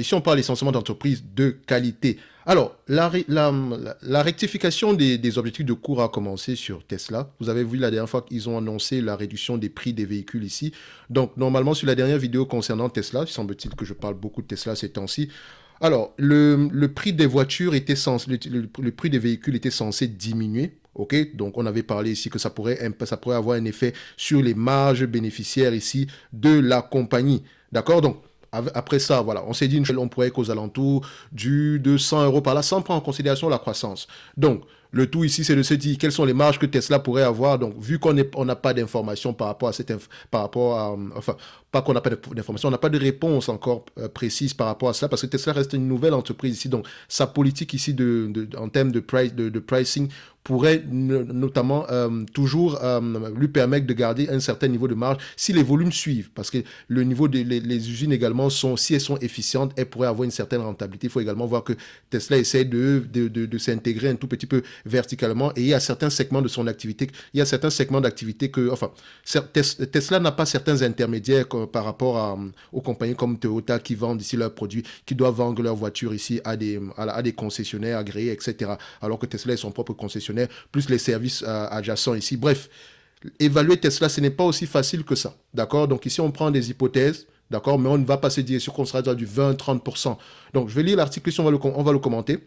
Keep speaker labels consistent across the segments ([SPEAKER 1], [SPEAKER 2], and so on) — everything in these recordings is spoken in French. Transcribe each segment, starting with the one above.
[SPEAKER 1] Ici, on parle essentiellement d'entreprises de qualité. Alors, la rectification des objectifs de cours a commencé sur Tesla. Vous avez vu la dernière fois qu'ils ont annoncé la réduction des prix des véhicules ici. Donc, normalement, sur la dernière vidéo concernant Tesla, il semble-t-il que je parle beaucoup de Tesla ces temps-ci. Alors, le prix des voitures était censé, le prix des véhicules était censé diminuer. Ok, donc on avait parlé ici que ça pourrait avoir un effet sur les marges bénéficiaires ici de la compagnie. D'accord, donc après ça, voilà, on s'est dit on pourrait être aux alentours de 100 euros par là, sans prendre en considération la croissance. Donc, le tout ici, c'est de se dire quelles sont les marges que Tesla pourrait avoir. Donc, vu qu'on n'a pas d'informations par rapport à par rapport à, enfin, pas qu'on n'a pas d'informations, on n'a pas de réponse encore précise par rapport à cela, parce que Tesla reste une nouvelle entreprise ici. Donc, sa politique ici en termes de pricing pourrait notamment toujours lui permettre de garder un certain niveau de marge si les volumes suivent. Parce que le niveau les usines également, si elles sont efficientes, elles pourraient avoir une certaine rentabilité. Il faut également voir que Tesla essaie de s'intégrer un tout petit peu verticalement, et il y a certains segments de son activité, enfin, Tesla n'a pas certains intermédiaires par rapport aux compagnies comme Toyota qui vendent ici leurs produits, qui doivent vendre leurs voitures ici à des concessionnaires agréés, etc. Alors que Tesla est son propre concessionnaire, plus les services adjacents ici. Bref, évaluer Tesla, ce n'est pas aussi facile que ça. D'accord? Donc ici, on prend des hypothèses. D'accord? Mais on ne va pas se dire qu'on sera déjà du 20-30%. Donc, je vais lire l'article ici, on va le commenter.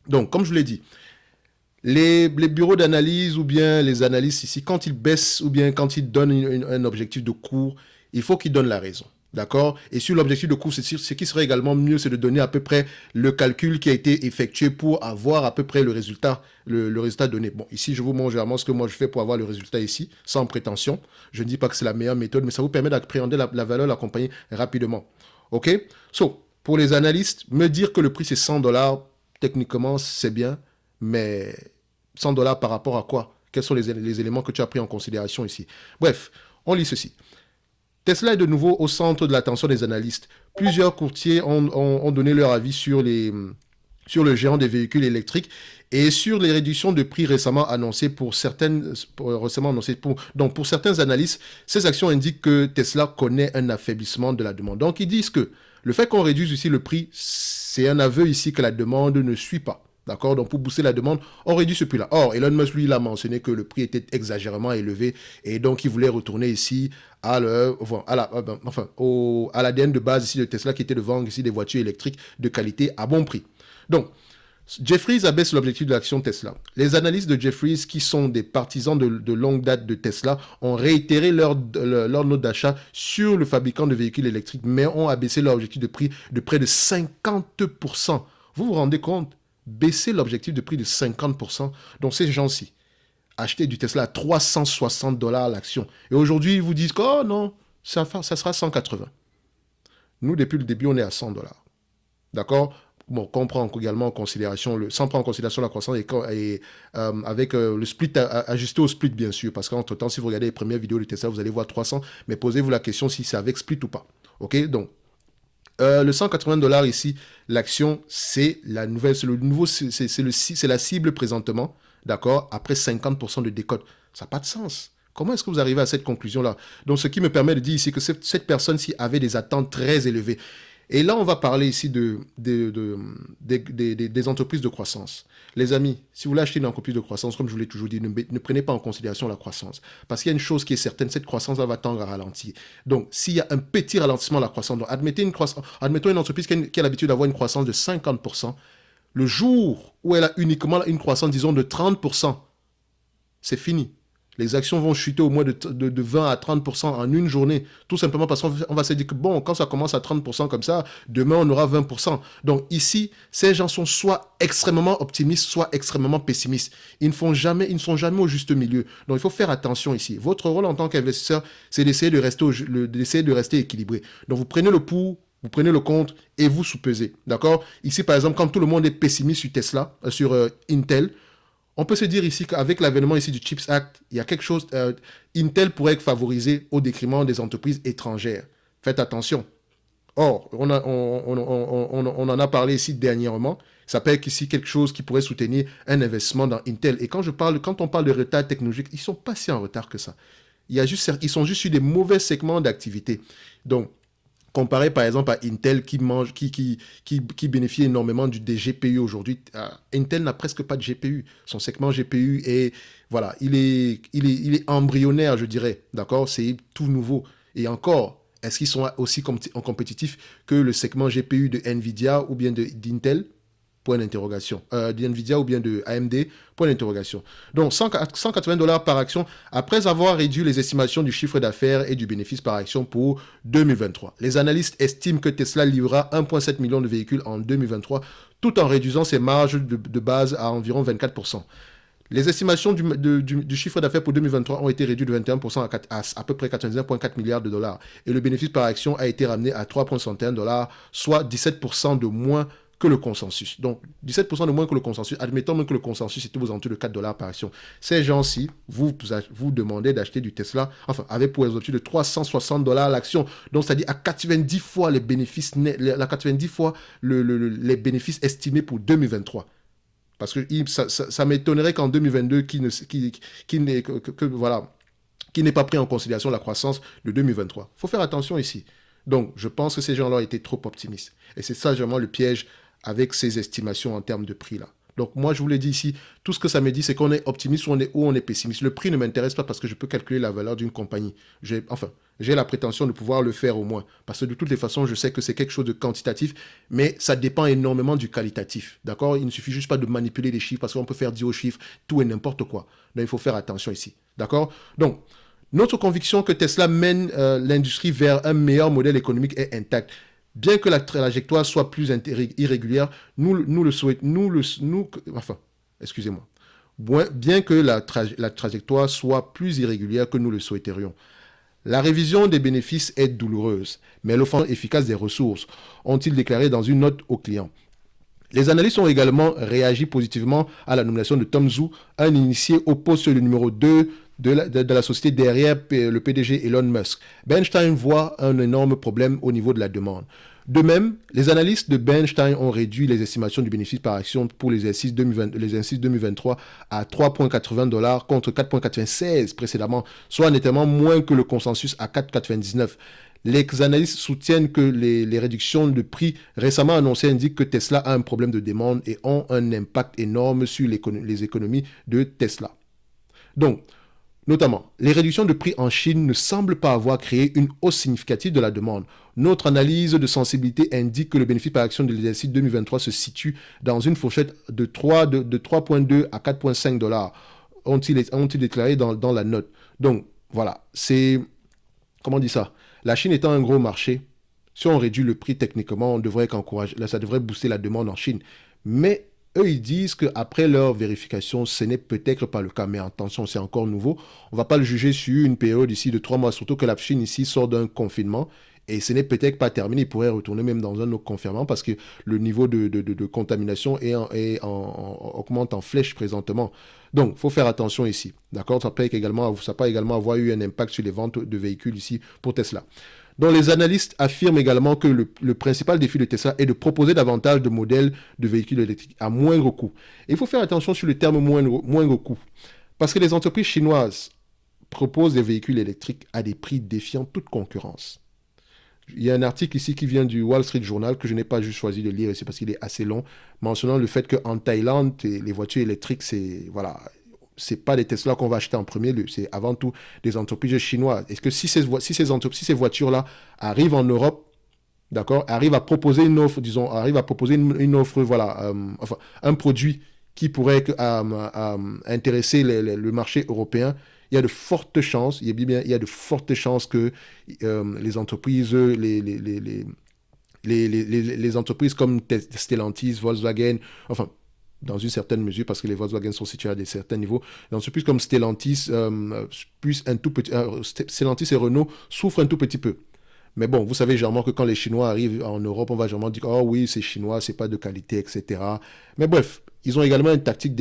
[SPEAKER 1] Donc, comme je l'ai dit, les bureaux d'analyse ou bien les analystes ici, quand ils baissent ou bien quand ils donnent un objectif de cours, il faut qu'ils donnent la raison. D'accord? Et sur l'objectif de cours, ce qui serait également mieux, c'est de donner à peu près le calcul qui a été effectué pour avoir à peu près le résultat donné. Bon, ici, je vous montre généralement ce que moi je fais pour avoir le résultat ici, sans prétention. Je ne dis pas que c'est la meilleure méthode, mais ça vous permet d'appréhender la valeur de la compagnie rapidement. OK? Pour les analystes, me dire que le prix c'est 100 dollars, techniquement, c'est bien, mais 100 dollars par rapport à quoi? Quels sont les éléments que tu as pris en considération ici? Bref, on lit ceci. Tesla est de nouveau au centre de l'attention des analystes. Plusieurs courtiers ont donné leur avis sur le géant des véhicules électriques et sur les réductions de prix récemment annoncées pour certains analystes, ces actions indiquent que Tesla connaît un affaiblissement de la demande. Donc ils disent que le fait qu'on réduise ici le prix, c'est un aveu ici que la demande ne suit pas. D'accord? Donc, pour booster la demande, on réduit ce prix-là. Or, Elon Musk, lui, il a mentionné que le prix était exagérément élevé et donc il voulait retourner ici à l'ADN de base ici de Tesla qui était de vendre ici des voitures électriques de qualité à bon prix. Donc, Jefferies abaisse l'objectif de l'action Tesla. Les analystes de Jefferies, qui sont des partisans de longue date de Tesla, ont réitéré leur note d'achat sur le fabricant de véhicules électriques, mais ont abaissé leur objectif de prix de près de 50%. Vous vous rendez compte? Baisser l'objectif de prix de 50%. Donc ces gens-ci achetaient du Tesla à 360 dollars l'action. Et aujourd'hui, ils vous disent que oh non, ça sera 180. Nous, depuis le début, on est à 100 dollars. D'accord? Bon, qu'on prend également en considération, sans prendre en considération la croissance avec le split, ajusté au split bien sûr, parce qu'entre-temps, si vous regardez les premières vidéos de Tesla, vous allez voir 300, mais posez-vous la question si c'est avec split ou pas. Ok? Donc, le 180 dollars ici, l'action, c'est la nouvelle, c'est la cible présentement, d'accord, après 50% de décote. Ça n'a pas de sens. Comment est-ce que vous arrivez à cette conclusion-là? Donc, ce qui me permet de dire ici que cette personne-ci avait des attentes très élevées. Et là, on va parler ici des entreprises de croissance. Les amis, si vous voulez acheter une entreprise de croissance, comme je vous l'ai toujours dit, ne prenez pas en considération la croissance. Parce qu'il y a une chose qui est certaine, cette croissance va tendre à ralentir. Donc, s'il y a un petit ralentissement de la croissance, donc admettons une entreprise qui a l'habitude d'avoir une croissance de 50%, le jour où elle a uniquement une croissance, disons, de 30%, c'est fini. Les actions vont chuter au moins de 20 à 30% en une journée. Tout simplement parce qu'on va se dire que bon, quand ça commence à 30% comme ça, demain on aura 20%. Donc ici, ces gens sont soit extrêmement optimistes, soit extrêmement pessimistes. Ils ne sont jamais au juste milieu. Donc il faut faire attention ici. Votre rôle en tant qu'investisseur, c'est d'essayer de rester équilibré. Donc vous prenez le pour, vous prenez le contre et vous sous-pesez. D'accord? Ici, par exemple, quand tout le monde est pessimiste sur Tesla, sur Intel, on peut se dire ici qu'avec l'avènement ici du CHIPS Act, il y a quelque chose, Intel pourrait être favorisé au détriment des entreprises étrangères. Faites attention. Or, on en a parlé ici dernièrement. Ça peut être ici quelque chose qui pourrait soutenir un investissement dans Intel. Et quand on parle de retard technologique, ils ne sont pas si en retard que ça. Ils sont juste sur des mauvais segments d'activité. Donc, Comparé par exemple à Intel qui bénéficie énormément des GPU aujourd'hui. Intel n'a presque pas de GPU. Son segment GPU est, voilà, il est embryonnaire, je dirais. D'accord? C'est tout nouveau. Et encore, est-ce qu'ils sont aussi compétitifs que le segment GPU de Nvidia ou bien d'Intel? Point d'interrogation. D'NVIDIA ou bien de AMD, point d'interrogation. Donc, $180 par action après avoir réduit les estimations du chiffre d'affaires et du bénéfice par action pour 2023. Les analystes estiment que Tesla livrera 1,7 million de véhicules en 2023 tout en réduisant ses marges de base à environ 24%. Les estimations du chiffre d'affaires pour 2023 ont été réduites de 21% à peu près 99,4 milliards de dollars. Et le bénéfice par action a été ramené à 3,61 dollars, soit 17% de moins que le consensus. Donc, 17% de moins que le consensus. Admettons même que le consensus était aux alentours de 4 dollars par action. Ces gens-ci, vous demandez d'acheter du Tesla, enfin, avec pour les alentours de 360 dollars l'action. Donc, c'est-à-dire à 90 fois les bénéfices, à 90 fois les bénéfices estimés pour 2023. Parce que ça m'étonnerait qu'en 2022, qui n'ait pas pris en considération la croissance de 2023. Il faut faire attention ici. Donc, je pense que ces gens-là étaient trop optimistes. Et c'est ça, vraiment, le piège avec ces estimations en termes de prix-là. Donc, moi, je vous l'ai dit ici, tout ce que ça me dit, c'est qu'on est optimiste ou on est pessimiste. Le prix ne m'intéresse pas parce que je peux calculer la valeur d'une compagnie. J'ai la prétention de pouvoir le faire au moins. Parce que de toutes les façons, je sais que c'est quelque chose de quantitatif, mais ça dépend énormément du qualitatif. D'accord? Il ne suffit juste pas de manipuler les chiffres parce qu'on peut faire dire aux chiffres tout et n'importe quoi. Donc, il faut faire attention ici. D'accord? Donc, notre conviction que Tesla mène l'industrie vers un meilleur modèle économique est intacte. Bien que la trajectoire soit plus irrégulière, bien que la trajectoire soit plus irrégulière que nous le souhaiterions. La révision des bénéfices est douloureuse, mais l'offre efficace des ressources, ont-ils déclaré dans une note aux clients. Les analystes ont également réagi positivement à la nomination de Tom Zhu, un initié au poste numéro 2 de la société derrière le PDG Elon Musk. Bernstein voit un énorme problème au niveau de la demande. De même, les analystes de Bernstein ont réduit les estimations du bénéfice par action pour les exercices 2023 à 3,80 dollars contre 4,96 précédemment, soit nettement moins que le consensus à 4,99. Les analystes soutiennent que les réductions de prix récemment annoncées indiquent que Tesla a un problème de demande et ont un impact énorme sur les économies de Tesla. Donc, notamment, les réductions de prix en Chine ne semblent pas avoir créé une hausse significative de la demande. Notre analyse de sensibilité indique que le bénéfice par action de l'exercice 2023 se situe dans une fourchette de 3,2 à 4,5 dollars, ont-ils déclaré dans la note. Donc, voilà, comment on dit ça? La Chine étant un gros marché, si on réduit le prix techniquement, ça devrait booster la demande en Chine. Mais eux, ils disent qu'après leur vérification, ce n'est peut-être pas le cas. Mais attention, c'est encore nouveau. On ne va pas le juger sur une période ici de 3 mois, surtout que la Chine ici sort d'un confinement. Et ce n'est peut-être pas terminé. Il pourrait retourner même dans un autre confinement parce que le niveau de contamination augmente en flèche présentement. Donc, il faut faire attention ici. D'accord? Ça peut également avoir eu un impact sur les ventes de véhicules ici pour Tesla. Donc, les analystes affirment également que le principal défi de Tesla est de proposer davantage de modèles de véhicules électriques à moindre coût. Et il faut faire attention sur le terme moindre coût. Parce que les entreprises chinoises proposent des véhicules électriques à des prix défiant toute concurrence. Il y a un article ici qui vient du Wall Street Journal que je n'ai pas juste choisi de lire ici parce qu'il est assez long, mentionnant le fait qu'en Thaïlande, les voitures électriques, c'est pas des Tesla qu'on va acheter en premier lieu, c'est avant tout des entreprises chinoises. Est-ce que si ces voitures-là arrivent en Europe, d'accord, arrivent à proposer une offre, une offre, voilà, un produit qui pourrait intéresser le marché européen, il y a de fortes chances, que les entreprises, les entreprises comme Stellantis, Volkswagen, enfin, dans une certaine mesure, parce que les Volkswagen sont situés à des certains niveaux, les entreprises comme Stellantis, Stellantis et Renault souffrent un tout petit peu. Mais bon, vous savez généralement que quand les Chinois arrivent en Europe, on va généralement dire « Oh oui, c'est chinois, c'est pas de qualité, etc. » Mais bref, ils ont également une tactique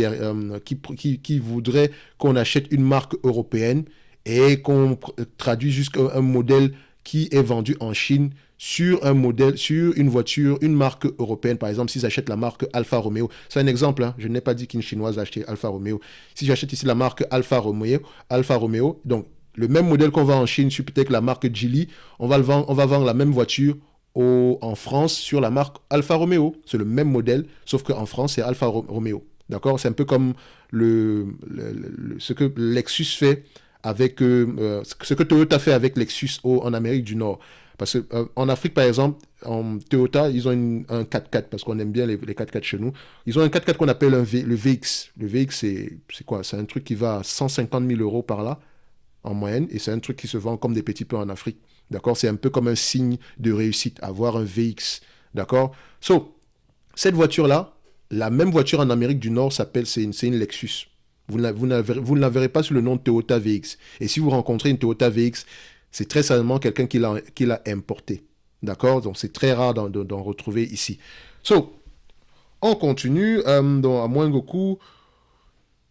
[SPEAKER 1] qui voudrait qu'on achète une marque européenne et qu'on traduit jusqu'à un modèle qui est vendu en Chine sur une voiture, une marque européenne. Par exemple, s'ils achètent la marque Alfa Romeo, c'est un exemple, hein, je n'ai pas dit qu'une Chinoise a acheté Alfa Romeo. Si j'achète ici la marque Alfa Romeo, donc Le même modèle qu'on vend en Chine sur peut-être la marque Geely, on va vendre la même voiture en France sur la marque Alfa Romeo. C'est le même modèle, sauf qu'en France, c'est Alfa Romeo. D'accord? C'est un peu comme ce que Lexus fait avec ce que Toyota fait avec Lexus en Amérique du Nord. Parce qu'en Afrique, par exemple, en Toyota, ils ont un 4x4, parce qu'on aime bien les 4x4 chez nous. Ils ont un 4x4 qu'on appelle le VX. Le VX, c'est quoi? C'est un truc qui va à 150 000 euros par là, en moyenne, et c'est un truc qui se vend comme des petits pains en Afrique. D'accord? C'est un peu comme un signe de réussite, avoir un VX. D'accord? So, cette voiture-là, la même voiture en Amérique du Nord c'est une Lexus. Vous ne la verrez pas sous le nom de Toyota VX. Et si vous rencontrez une Toyota VX, c'est très certainement quelqu'un qui l'a importé. D'accord? Donc c'est très rare d'en retrouver ici. So, on continue. Donc, à moindre coût,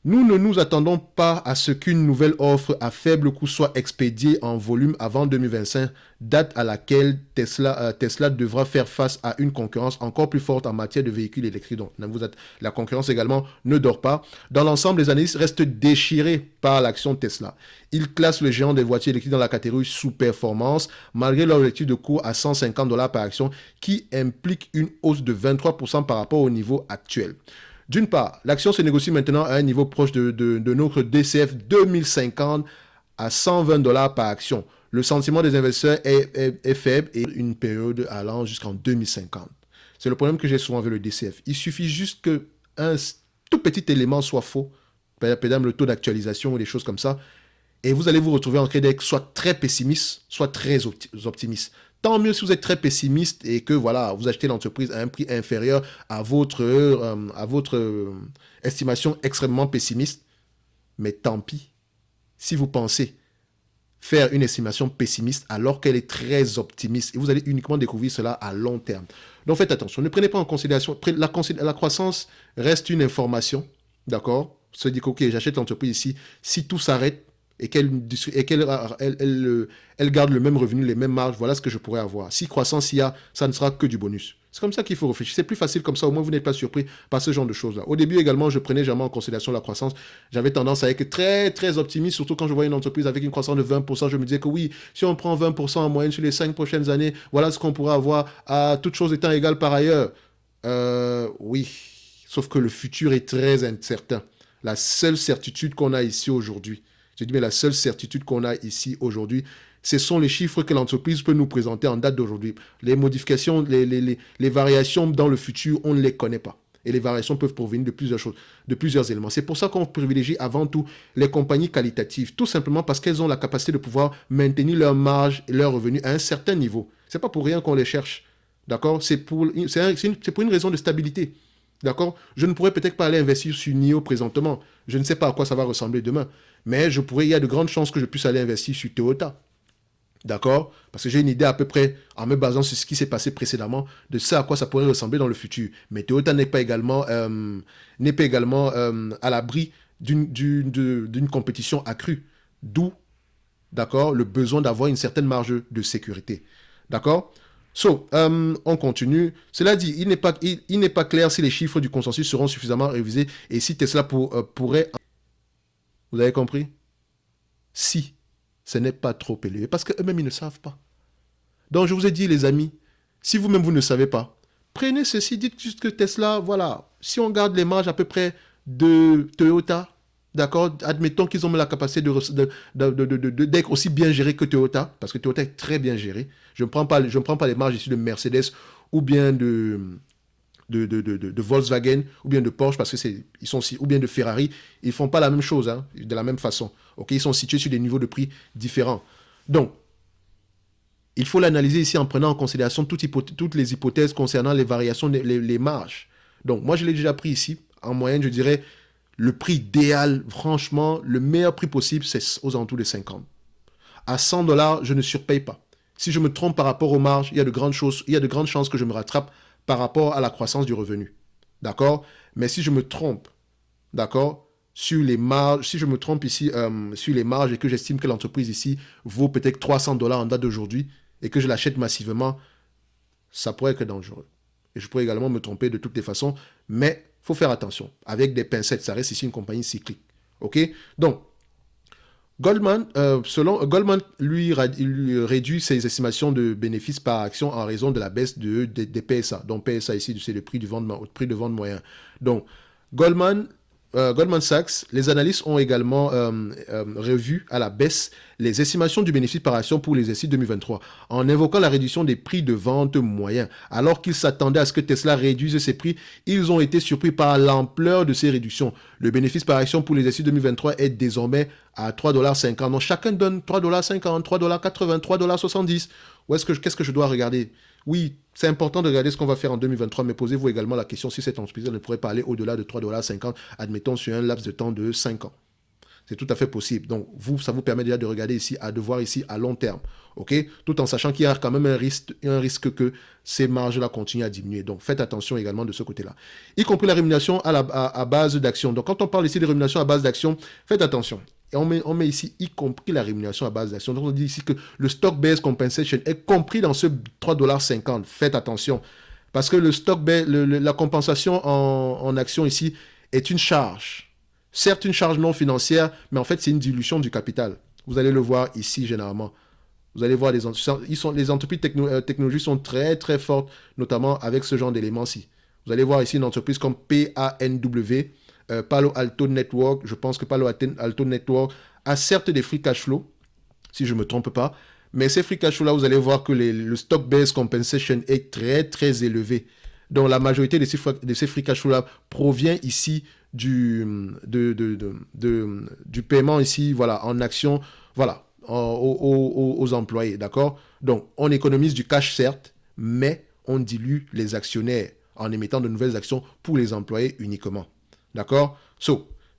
[SPEAKER 1] nous ne nous attendons pas à ce qu'une nouvelle offre à faible coût soit expédiée en volume avant 2025, date à laquelle Tesla devra faire face à une concurrence encore plus forte en matière de véhicules électriques. Donc, la concurrence également ne dort pas. Dans l'ensemble, les analystes restent déchirés par l'action de Tesla. Ils classent le géant des voitures électriques dans la catégorie sous-performance, malgré leur objectif de cours à 150 $ par action, qui implique une hausse de 23% par rapport au niveau actuel. D'une part, l'action se négocie maintenant à un niveau proche de notre DCF 2050 à 120 $ par action. Le sentiment des investisseurs est faible et une période allant jusqu'en 2050. C'est le problème que j'ai souvent avec le DCF. Il suffit juste qu'un tout petit élément soit faux, par exemple le taux d'actualisation ou des choses comme ça, et vous allez vous retrouver en crédit soit très pessimiste, soit très optimiste. Tant mieux si vous êtes très pessimiste et que voilà, vous achetez l'entreprise à un prix inférieur à votre estimation extrêmement pessimiste. Mais tant pis si vous pensez faire une estimation pessimiste alors qu'elle est très optimiste. Et vous allez uniquement découvrir cela à long terme. Donc faites attention, ne prenez pas en considération. La croissance reste une information, d'accord? Se dire que ok, j'achète l'entreprise ici. Si tout s'arrête, et qu'elle garde le même revenu, les mêmes marges, voilà ce que je pourrais avoir. Si croissance il y a, ça ne sera que du bonus. C'est comme ça qu'il faut réfléchir. C'est plus facile comme ça, au moins vous n'êtes pas surpris par ce genre de choses-là. Au début également, je prenais jamais en considération la croissance. J'avais tendance à être très, très optimiste, surtout quand je voyais une entreprise avec une croissance de 20%. Je me disais que oui, si on prend 20% en moyenne sur les 5 prochaines années, voilà ce qu'on pourrait avoir, à toutes choses étant égales par ailleurs. Oui, sauf que le futur est très incertain. La seule certitude qu'on a ici aujourd'hui, je dis, mais la seule certitude qu'on a ici aujourd'hui, ce sont les chiffres que l'entreprise peut nous présenter en date d'aujourd'hui. Les modifications, les variations dans le futur, on ne les connaît pas. Et les variations peuvent provenir de plusieurs choses, de plusieurs éléments. C'est pour ça qu'on privilégie avant tout les compagnies qualitatives, tout simplement parce qu'elles ont la capacité de pouvoir maintenir leur marge et leurs revenus à un certain niveau. C'est pas pour rien qu'on les cherche. D'accord? C'est pour une raison de stabilité. D'accord? Je ne pourrais peut-être pas aller investir sur NIO présentement. Je ne sais pas à quoi ça va ressembler demain. Mais il y a de grandes chances que je puisse aller investir sur Toyota. D'accord? Parce que j'ai une idée à peu près, en me basant sur ce qui s'est passé précédemment, de ça à quoi ça pourrait ressembler dans le futur. Mais Toyota n'est pas également à l'abri d'une compétition accrue. D'où, d'accord, le besoin d'avoir une certaine marge de sécurité. D'accord? On continue. Cela dit, il n'est pas clair si les chiffres du consensus seront suffisamment révisés et si Tesla pourrait... Vous avez compris? Si ce n'est pas trop élevé. Parce qu'eux-mêmes, ils ne savent pas. Donc, je vous ai dit, les amis, si vous-même, vous ne savez pas, prenez ceci, dites juste que Tesla, voilà, si on garde les marges à peu près de Toyota, d'accord, admettons qu'ils ont la capacité d'être aussi bien gérés que Toyota, parce que Toyota est très bien géré. Je ne prends pas les marges ici de Mercedes ou bien de Volkswagen ou bien de Porsche parce que ils sont ou bien de Ferrari, ils font pas la même chose hein, de la même façon. Ok, ils sont situés sur des niveaux de prix différents. Donc, il faut l'analyser ici en prenant en considération toutes les hypothèses concernant les variations, les marges. Donc, moi, je l'ai déjà pris ici. En moyenne, je dirais, le prix idéal, franchement, le meilleur prix possible, c'est aux alentours de 50. À 100 $, je ne surpaye pas. Si je me trompe par rapport aux marges, il y a de grandes chances que je me rattrape par rapport à la croissance du revenu. D'accord? Mais si je me trompe, d'accord, sur les marges, si je me trompe ici sur les marges et que j'estime que l'entreprise ici vaut peut-être 300 $ en date d'aujourd'hui et que je l'achète massivement, ça pourrait être dangereux. Et je pourrais également me tromper de toutes les façons, mais il faut faire attention. Avec des pincettes, ça reste ici une compagnie cyclique. OK? Donc, Goldman, lui réduit ses estimations de bénéfices par action en raison de la baisse des PSA. Donc PSA ici, c'est le prix de vente moyen. Donc Goldman, Goldman Sachs, les analystes ont également revu à la baisse les estimations du bénéfice par action pour les exercices 2023 en invoquant la réduction des prix de vente moyens. Alors qu'ils s'attendaient à ce que Tesla réduise ses prix, ils ont été surpris par l'ampleur de ces réductions. Le bénéfice par action pour les exercices 2023 est désormais à 3,50 $. Donc chacun donne 3,50 $, 3,80 $, 3,70 $. Qu'est-ce que je dois regarder? Oui, c'est important de regarder ce qu'on va faire en 2023, mais posez-vous également la question si cette entreprise ne pourrait pas aller au-delà de 3,50 $, admettons sur un laps de temps de 5 ans. C'est tout à fait possible. Donc, ça vous permet déjà de regarder ici, de voir ici à long terme. OK? Tout en sachant qu'il y a quand même un risque que ces marges-là continuent à diminuer. Donc, faites attention également de ce côté-là. Y compris la rémunération à base d'action. Donc, quand on parle ici de rémunération à base d'action, faites attention. Et on met ici, y compris la rémunération à base d'action. Donc, on dit ici que le stock-based compensation est compris dans ce 3,50 $. Faites attention. Parce que la compensation en action ici est une charge. Certes, une charge non financière, mais en fait, c'est une dilution du capital. Vous allez le voir ici, généralement. Vous allez voir, les entreprises technologiques sont très, très fortes, notamment avec ce genre d'éléments-ci. Vous allez voir ici une entreprise comme PANW, Palo Alto Network. Je pense que Palo Alto Network a certes des free cash flow, si je ne me trompe pas, mais ces free cash flow-là, vous allez voir que le stock-based compensation est très, très élevé. Donc, la majorité de ces free cash flow-là provient ici du paiement ici, voilà, en action, voilà, aux employés, d'accord? Donc, on économise du cash, certes, mais on dilue les actionnaires en émettant de nouvelles actions pour les employés uniquement, d'accord?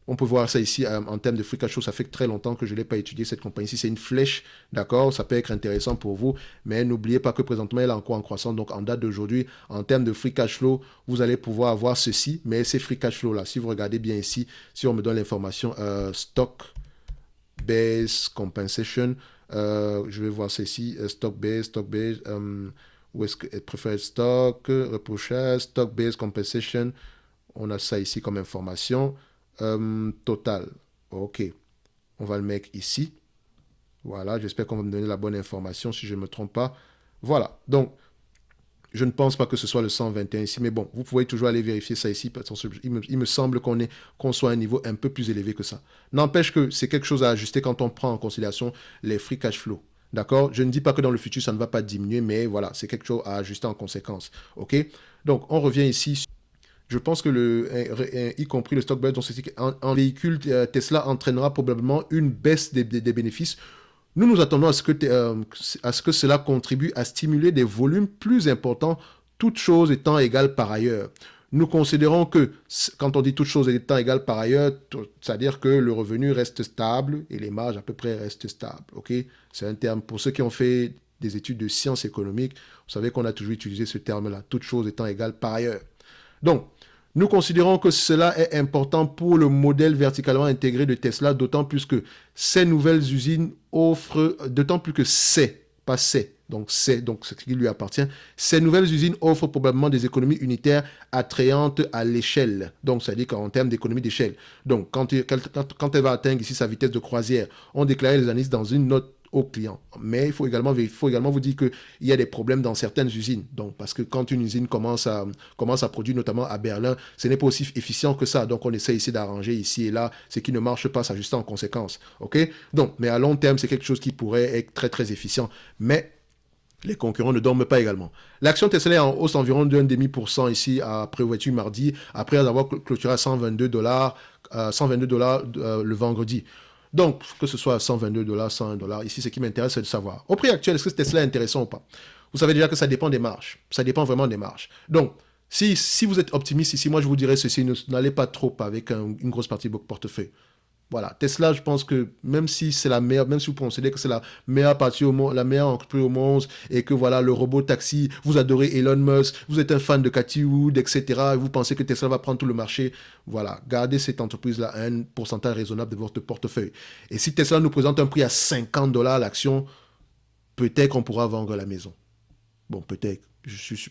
[SPEAKER 1] On peut voir ça ici en termes de free cash flow. Ça fait très longtemps que je ne l'ai pas étudié, cette compagnie. Ici, c'est une flèche, d'accord? Ça peut être intéressant pour vous, mais n'oubliez pas que présentement, elle est encore en croissance. Donc, en date d'aujourd'hui, en termes de free cash flow, vous allez pouvoir avoir ceci, mais ces free cash flow-là, si vous regardez bien ici, si on me donne l'information stock-based compensation, je vais voir ça ici, stock-based, où est-ce que preferred stock, reprochage, stock-based compensation, on a ça ici comme information. Total. OK. On va le mettre ici. Voilà. J'espère qu'on va me donner la bonne information si je ne me trompe pas. Voilà. Donc, je ne pense pas que ce soit le 121 ici. Mais bon, vous pouvez toujours aller vérifier ça ici. Il me semble qu'on soit à un niveau un peu plus élevé que ça. N'empêche que c'est quelque chose à ajuster quand on prend en considération les free cash flow. D'accord? Je ne dis pas que dans le futur, ça ne va pas diminuer, mais voilà, c'est quelque chose à ajuster en conséquence. OK? Donc, on revient ici. Je pense que y compris le stock based, donc un véhicule Tesla entraînera probablement une baisse des bénéfices. Nous attendons à ce que cela contribue à stimuler des volumes plus importants, toutes choses étant égales par ailleurs. Nous considérons que, quand on dit toutes choses étant égales par ailleurs, c'est-à-dire que le revenu reste stable et les marges à peu près restent stables. Okay? C'est un terme, pour ceux qui ont fait des études de sciences économiques, vous savez qu'on a toujours utilisé ce terme-là, toutes choses étant égales par ailleurs. Donc, nous considérons que cela est important pour le modèle verticalement intégré de Tesla, d'autant plus que ces nouvelles usines offrent, d'autant plus que pas c'est, donc ce qui lui appartient, ces nouvelles usines offrent probablement des économies unitaires attrayantes à l'échelle. Donc, c'est-à-dire qu'en termes d'économie d'échelle. Donc, quand elle va atteindre ici sa vitesse de croisière, on déclarait les analystes dans une note aux clients. Mais il faut également vous dire qu'il y a des problèmes dans certaines usines. Donc, parce que quand une usine commence à produire, notamment à Berlin, ce n'est pas aussi efficient que ça. Donc, on essaie ici d'arranger ici et là. Ce qui ne marche pas, s'ajuster en conséquence. OK? Donc, mais à long terme, c'est quelque chose qui pourrait être très, très efficient. Mais les concurrents ne dorment pas également. L'action Tesla est en hausse environ de 1,5% ici après ouverture mardi, après avoir clôturé à $122, le vendredi. Donc, que ce soit à $122, $101, ici, ce qui m'intéresse, c'est de savoir. Au prix actuel, est-ce que Tesla est intéressant ou pas? Vous savez déjà que ça dépend des marges. Ça dépend vraiment des marges. Donc, si vous êtes optimiste ici, moi, je vous dirais ceci, n'allez pas trop avec une grosse partie de votre portefeuille. Voilà, Tesla, je pense que même si c'est la meilleure, même si vous considérez que c'est la meilleure partie au monde, la meilleure entreprise au monde, et que voilà, le robot taxi, vous adorez Elon Musk, vous êtes un fan de Cathy Wood, etc., et vous pensez que Tesla va prendre tout le marché, voilà, gardez cette entreprise-là à un pourcentage raisonnable de votre portefeuille. Et si Tesla nous présente un prix à $50 l'action, peut-être qu'on pourra vendre la maison. Bon, peut-être.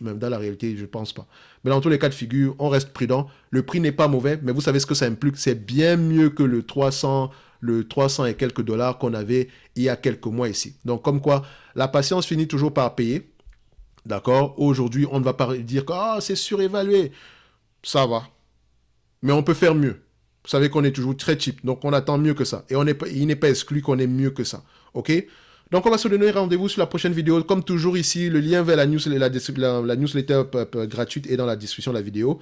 [SPEAKER 1] Même dans la réalité, je ne pense pas. Mais dans tous les cas de figure, on reste prudent. Le prix n'est pas mauvais, mais vous savez ce que ça implique. C'est bien mieux que le 300 et quelques dollars qu'on avait il y a quelques mois ici. Donc, comme quoi, la patience finit toujours par payer. D'accord? Aujourd'hui, on ne va pas dire que c'est surévalué. Ça va. Mais on peut faire mieux. Vous savez qu'on est toujours très cheap, donc on attend mieux que ça. Et il n'est pas exclu qu'on ait mieux que ça. OK? Donc on va se donner rendez-vous sur la prochaine vidéo. Comme toujours ici, le lien vers la newsletter gratuite est dans la description de la vidéo.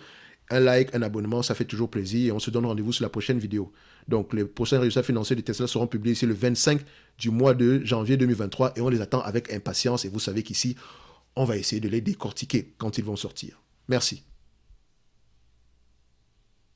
[SPEAKER 1] Un like, un abonnement, ça fait toujours plaisir. Et on se donne rendez-vous sur la prochaine vidéo. Donc les prochains résultats financiers de Tesla seront publiés ici le 25 du mois de janvier 2023. Et on les attend avec impatience. Et vous savez qu'ici, on va essayer de les décortiquer quand ils vont sortir. Merci.